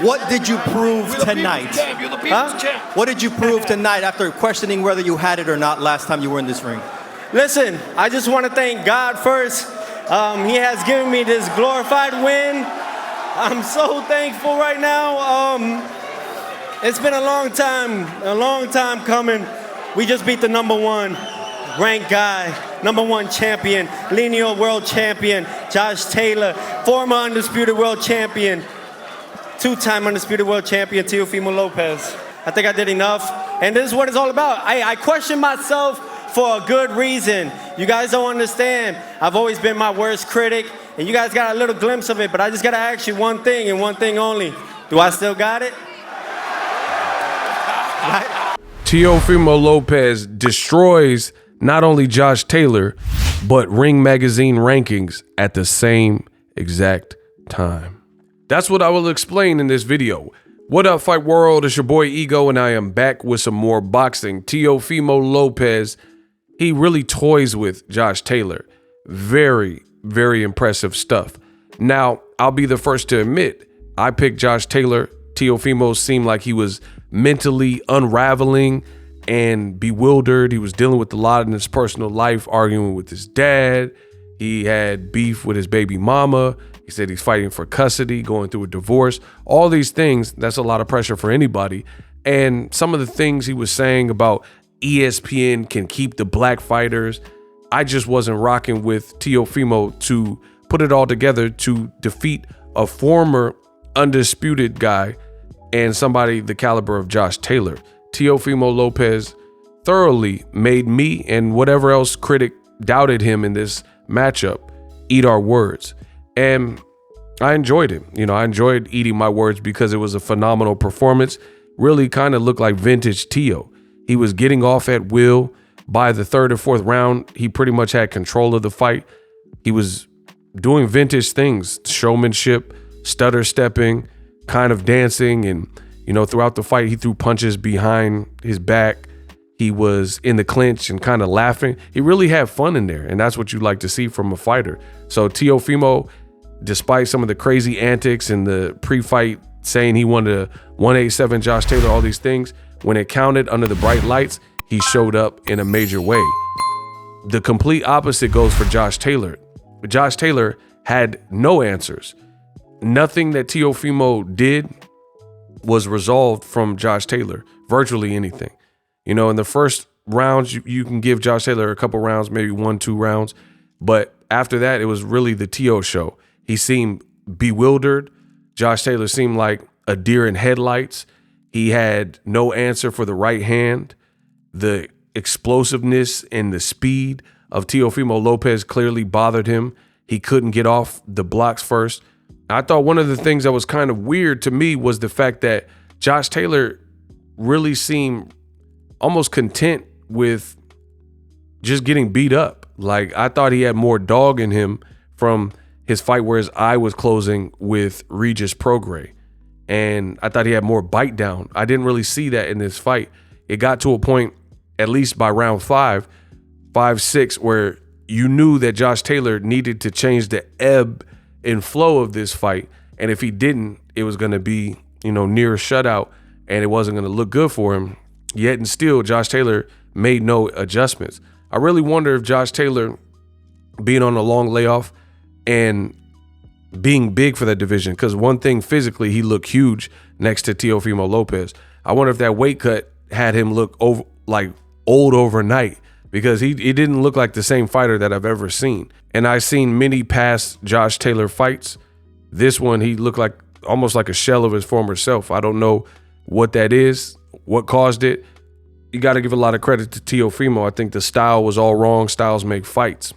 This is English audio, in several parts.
What did you prove tonight? Huh? What did you prove tonight after questioning whether you had it or not last time you were in this ring? Listen, I just want to thank God first. He has given me this glorified win. I'm so thankful right now. It's been a long time coming. We just beat the #1 ranked guy, #1 champion, lineal world champion, Josh Taylor, former undisputed world champion, 2-time undisputed world champion, Teofimo Lopez. I think I did enough, and this is what it's all about. I question myself for a good reason. You guys don't understand. I've always been my worst critic, and you guys got a little glimpse of it, but I just gotta ask you one thing and one thing only. Do I still got it? Right? Teofimo Lopez destroys not only Josh Taylor, but Ring Magazine rankings at the same exact time. That's what I will explain in this video. What up, Fight World? It's your boy Ego, and I am back with some more boxing. Teofimo Lopez, he really toys with Josh Taylor. Very, very impressive stuff. Now, I'll be the first to admit, I picked Josh Taylor. Teofimo seemed like he was mentally unraveling and bewildered. He was dealing with a lot in his personal life, arguing with his dad. He had beef with his baby mama. He said he's fighting for custody, going through a divorce. All these things, that's a lot of pressure for anybody. And some of the things he was saying about ESPN can keep the black fighters, I just wasn't rocking with Teofimo to put it all together to defeat a former undisputed guy and somebody the caliber of Josh Taylor. Teofimo Lopez thoroughly made me and whatever else critic doubted him in this matchup eat our words. And I enjoyed it. You know, I enjoyed eating my words because it was a phenomenal performance. Really kind of looked like vintage Teo. He was getting off at will. By the 3rd or 4th round, he pretty much had control of the fight. He was doing vintage things, showmanship, stutter stepping, kind of dancing, and you know, throughout the fight, he threw punches behind his back. He was in the clinch and kind of laughing. He really had fun in there, and that's what you like to see from a fighter. So Teofimo, despite some of the crazy antics and the pre-fight saying he wanted a 187 Josh Taylor, all these things, when it counted under the bright lights, he showed up in a major way. The complete opposite goes for Josh Taylor. Josh Taylor had no answers. Nothing that Teofimo did was resolved from Josh Taylor, virtually anything. You know, in the first rounds, you can give Josh Taylor a couple rounds, maybe 1-2 rounds. But after that, it was really the Teo show. He seemed bewildered. Josh Taylor seemed like a deer in headlights. He had no answer for the right hand. The explosiveness and the speed of Teofimo Lopez clearly bothered him. He couldn't get off the blocks first. I thought one of the things that was kind of weird to me was the fact that Josh Taylor really seemed almost content with just getting beat up. Like, I thought he had more dog in him from his fight where his eye was closing with Regis Prograis. And I thought he had more bite down. I didn't really see that in this fight. It got to a point, at least by round 5, 6, where you knew that Josh Taylor needed to change the ebb and flow of this fight. And if he didn't, it was going to be, you know, near a shutout, and it wasn't going to look good for him. Yet and still, Josh Taylor made no adjustments. I really wonder if Josh Taylor, being on a long layoff and being big for that division, because one thing physically, he looked huge next to Teofimo Lopez. I wonder if that weight cut had him look over like old overnight, because he didn't look like the same fighter that I've ever seen. And I've seen many past Josh Taylor fights. This one, he looked like almost like a shell of his former self. I don't know what that is, what caused it. You got to give a lot of credit to Teofimo. I think the style was all wrong. Styles make fights.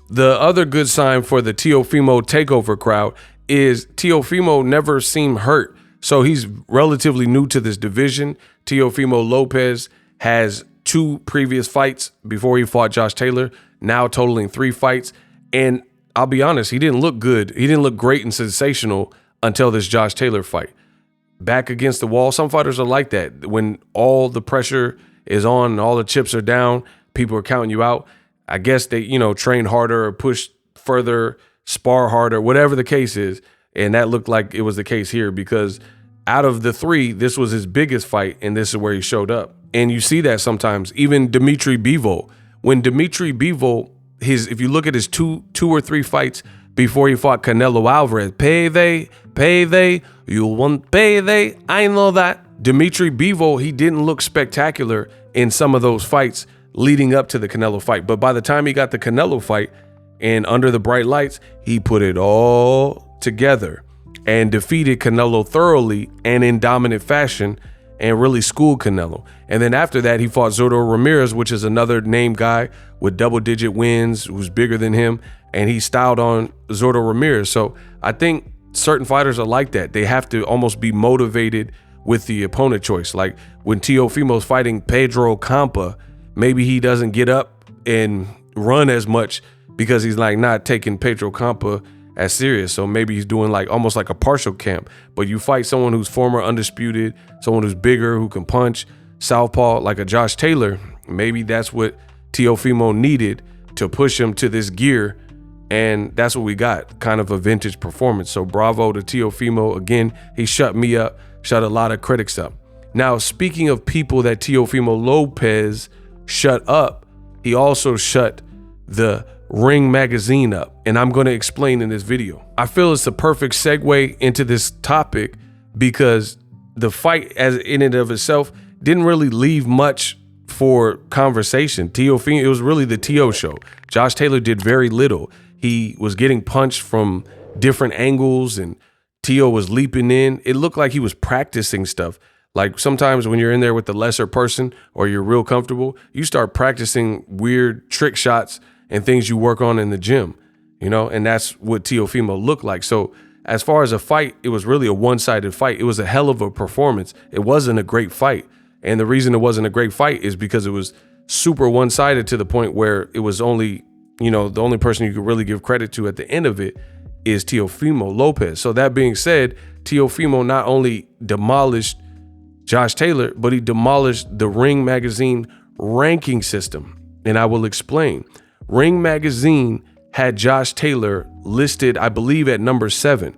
The other good sign for the Teofimo takeover crowd is Teofimo never seemed hurt. So he's relatively new to this division. Teofimo Lopez has 2 previous fights before he fought Josh Taylor, now totaling 3 fights. And I'll be honest, he didn't look good. He didn't look great and sensational until this Josh Taylor fight. Back against the wall, some fighters are like that. When all the pressure is on and all the chips are down, people are counting you out. I guess they, you know, train harder or push further, spar harder, whatever the case is. And that looked like it was the case here, because out of the three, this was his biggest fight, and this is where he showed up. And you see that sometimes. Even Dimitri Bivol. When Dimitri Bivol, if you look at his two or three fights before he fought Canelo Alvarez, payday, you want payday, I know that. Dimitri Bivol, he didn't look spectacular in some of those fights leading up to the Canelo fight. But by the time he got the Canelo fight and under the bright lights, he put it all together and defeated Canelo thoroughly and in dominant fashion and really schooled Canelo. And then after that, he fought Zurdo Ramirez, which is another named guy with double-digit wins, who's bigger than him, and he styled on Zurdo Ramirez. So I think certain fighters are like that. They have to almost be motivated with the opponent choice. Like when Teofimo's fighting Pedro Campa, maybe he doesn't get up and run as much because he's like not taking Pedro Campa as serious. So maybe he's doing like almost like a partial camp. But you fight someone who's former undisputed, someone who's bigger, who can punch, southpaw, like a Josh Taylor. Maybe that's what Teofimo needed to push him to this gear. And that's what we got, kind of a vintage performance. So bravo to Teofimo. Again, he shut me up, shut a lot of critics up. Now, speaking of people that Teofimo Lopez shut up, he also shut the Ring magazine up, and I'm going to explain in this video. I feel it's a perfect segue into this topic because the fight as in and of itself didn't really leave much for conversation. Teofimo, it was really the Teo show. Josh Taylor did very little. He was getting punched from different angles and Teo was leaping in. It looked like he was practicing stuff. Like sometimes when you're in there with the lesser person or you're real comfortable, you start practicing weird trick shots and things you work on in the gym, you know, and that's what Teofimo looked like. So as far as a fight, it was really a one-sided fight. It was a hell of a performance. It wasn't a great fight. And the reason it wasn't a great fight is because it was super one-sided to the point where it was only, you know, the only person you could really give credit to at the end of it is Teofimo Lopez. So that being said, Teofimo not only demolished Josh Taylor, but he demolished the Ring magazine ranking system. And I will explain. Ring magazine had Josh Taylor listed, I believe, at number 7.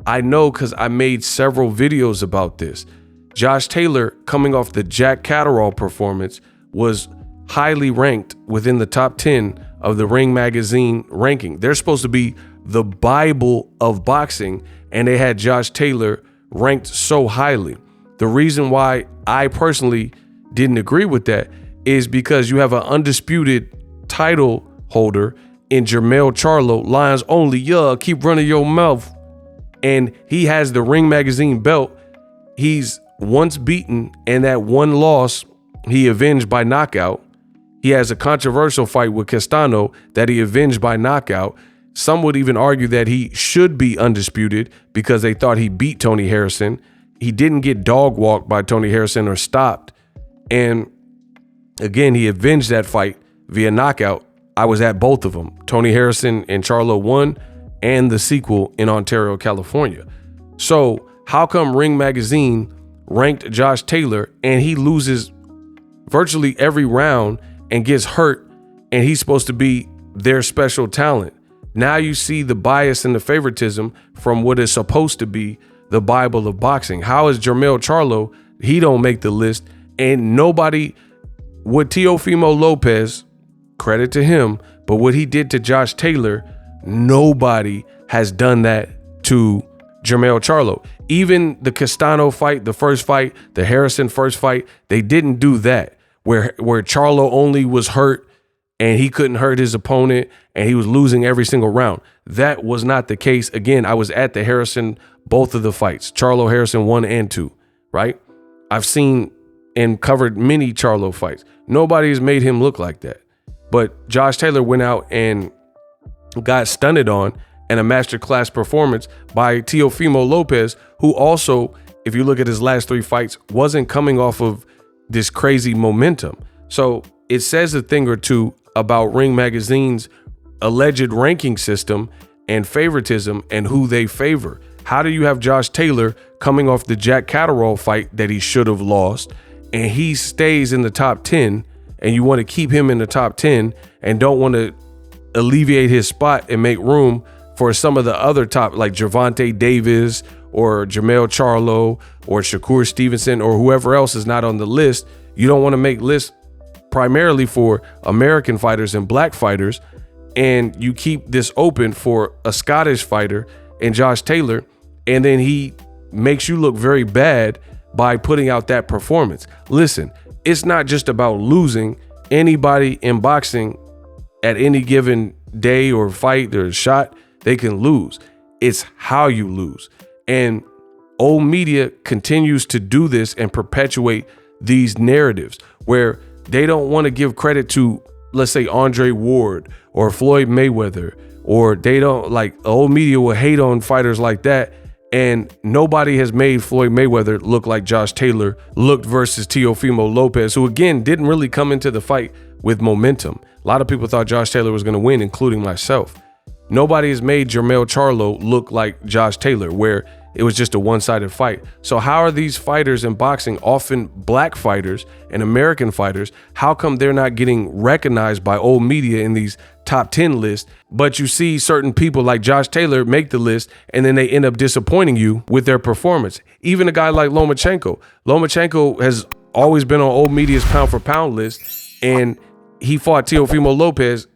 I know because I made several videos about this. Josh Taylor, coming off the Jack Catterall performance, was highly ranked within the top 10 of the Ring magazine ranking. They're supposed to be the Bible of boxing, and they had Josh Taylor ranked so highly. The reason why I personally didn't agree with that is because you have an undisputed title holder in Jermell Charlo, Lions only, keep running your mouth. And he has the Ring magazine belt. He's once beaten, and that one loss he avenged by knockout. He has a controversial fight with Castano that he avenged by knockout. Some would even argue that he should be undisputed because they thought he beat Tony Harrison. He didn't get dog walked by Tony Harrison or stopped. And again, he avenged that fight via knockout. I was at both of them. Tony Harrison and Charlo won, and the sequel in Ontario, California. So how come Ring magazine ranked Josh Taylor and he loses virtually every round and gets hurt, and he's supposed to be their special talent? Now you see the bias and the favoritism from what is supposed to be the Bible of boxing. How is Jermell Charlo? He don't make the list, and nobody, what Teofimo Lopez, credit to him, but what he did to Josh Taylor, nobody has done that to Jermell Charlo. Even the Castano fight, the first fight, the Harrison first fight, they didn't do that. Where Charlo only was hurt and he couldn't hurt his opponent and he was losing every single round. That was not the case. Again, I was at the Harrison, both of the fights, Charlo Harrison 1 and 2, right? I've seen and covered many Charlo fights. Nobody has made him look like that. But Josh Taylor went out and got stunted on, and a masterclass performance by Teofimo Lopez, who also, if you look at his last 3 fights, wasn't coming off of this crazy momentum. So it says a thing or two about Ring Magazine's alleged ranking system and favoritism and who they favor. How do you have Josh Taylor coming off the Jack Catterall fight that he should have lost, and he stays in the top 10, and you want to keep him in the top 10 and don't want to alleviate his spot and make room for some of the other top, like Gervonta Davis or Jermell Charlo or Shakur Stevenson or whoever else is not on the list. You don't want to make lists primarily for American fighters and black fighters, and you keep this open for a Scottish fighter and Josh Taylor, and then he makes you look very bad by putting out that performance. Listen, it's not just about losing. Anybody in boxing at any given day or fight or shot, they can lose. It's how you lose. And old media continues to do this and perpetuate these narratives where they don't want to give credit to, let's say, Andre Ward or Floyd Mayweather, or they don't, like, old media will hate on fighters like that. And nobody has made Floyd Mayweather look like Josh Taylor looked versus Teofimo Lopez, who again didn't really come into the fight with momentum. A lot of people thought Josh Taylor was going to win, including myself. Nobody has made Jermell Charlo look like Josh Taylor, where it was just a one-sided fight. So how are these fighters in boxing, often black fighters and American fighters, how come they're not getting recognized by old media in these top 10 lists, but you see certain people like Josh Taylor make the list and then they end up disappointing you with their performance? Even a guy like Lomachenko. Lomachenko has always been on old media's pound for pound list, and he fought Teofimo Lopez,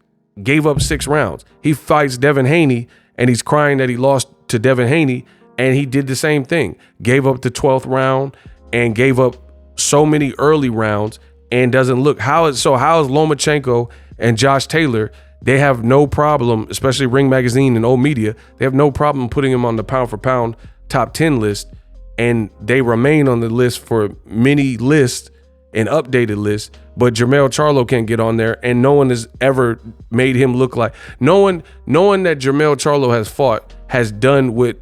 gave up 6 rounds. He fights Devin Haney and he's crying that he lost to Devin Haney, and he did the same thing. Gave up the 12th round and gave up so many early rounds and doesn't look. How is Lomachenko and Josh Taylor, they have no problem, especially Ring Magazine and old media, they have no problem putting him on the pound for pound top 10 list, and they remain on the list for many lists and updated lists, but Jermell Charlo can't get on there, and no one has ever made him look like, no one that Jermell Charlo has fought has done what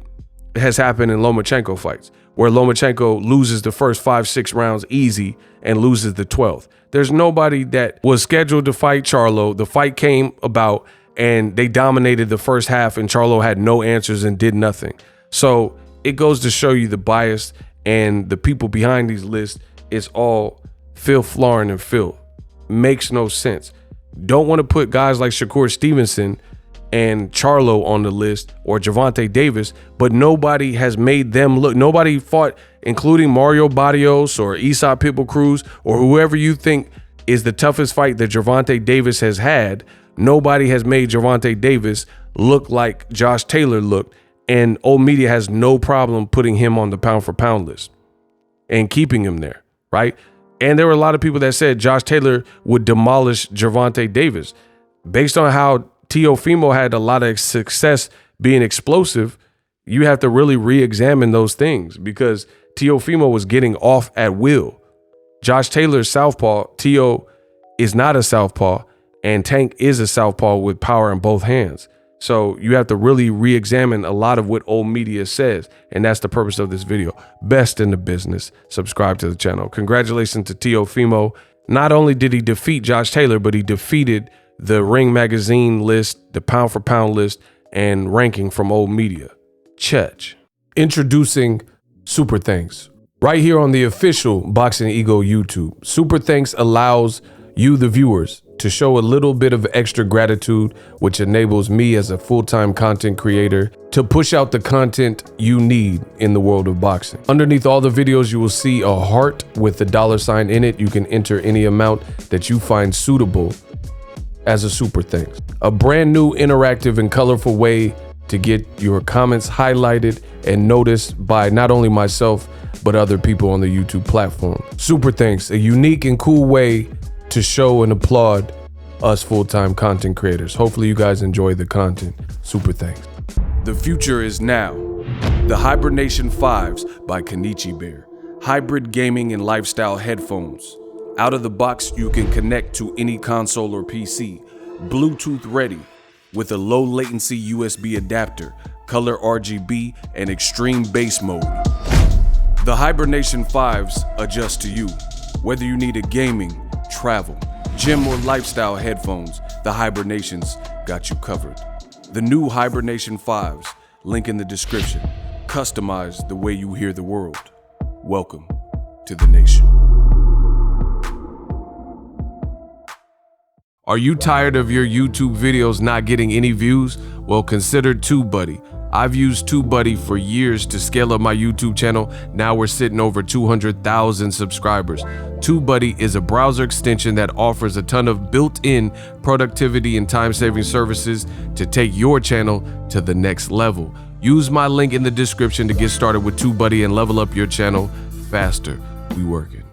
has happened in Lomachenko fights, where Lomachenko loses the first 5-6 rounds easy and loses the 12th. There's nobody that was scheduled to fight Charlo. The fight came about and they dominated the first half, and Charlo had no answers and did nothing. So it goes to show you the bias, and the people behind these lists is all filth, flaring, and filth. Makes no sense. Don't want to put guys like Shakur Stevenson and Charlo on the list, or Gervonta Davis, but nobody has made them look. Nobody fought, including Mario Barrios or Esau Pitbull Cruz or whoever you think is the toughest fight that Gervonta Davis has had. Nobody has made Gervonta Davis look like Josh Taylor looked, and old media has no problem putting him on the pound for pound list and keeping him there, right? And there were a lot of people that said Josh Taylor would demolish Gervonta Davis. Based on how Teofimo had a lot of success being explosive, you have to really re-examine those things, because Teofimo was getting off at will. Josh Taylor's southpaw, Teo is not a southpaw, and Tank is a southpaw with power in both hands. So you have to really re-examine a lot of what old media says, and that's the purpose of this video. Best in the business. Subscribe to the channel. Congratulations to Teofimo. Not only did he defeat Josh Taylor, but he defeated the Ring Magazine list, the pound for pound list, and ranking from old media. Chech. Introducing Super Thanks. Right here on the official Boxingego YouTube. Super Thanks allows you, the viewers, to show a little bit of extra gratitude, which enables me as a full-time content creator to push out the content you need in the world of boxing. Underneath all the videos, you will see a heart with the $sign in it. You can enter any amount that you find suitable as a super thanks. A brand new interactive and colorful way to get your comments highlighted and noticed by not only myself, but other people on the YouTube platform. Super thanks, a unique and cool way to show and applaud us full-time content creators. Hopefully you guys enjoy the content. Super thanks. The future is now. The Hibernation 5s by Kenichi Bear. Hybrid gaming and lifestyle headphones. Out of the box, you can connect to any console or PC. Bluetooth ready with a low latency USB adapter, color RGB, and extreme bass mode. The Hibernation 5s adjust to you. Whether you need a gaming, travel, gym, or lifestyle headphones, the Hibernations got you covered. The new Hibernation 5s, link in the description. Customize the way you hear the world. Welcome to the nation. Are you tired of your YouTube videos not getting any views? Well, consider TubeBuddy. I've used TubeBuddy for years to scale up my YouTube channel. Now we're sitting over 200,000 subscribers. TubeBuddy is a browser extension that offers a ton of built-in productivity and time-saving services to take your channel to the next level. Use my link in the description to get started with TubeBuddy and level up your channel faster. We working.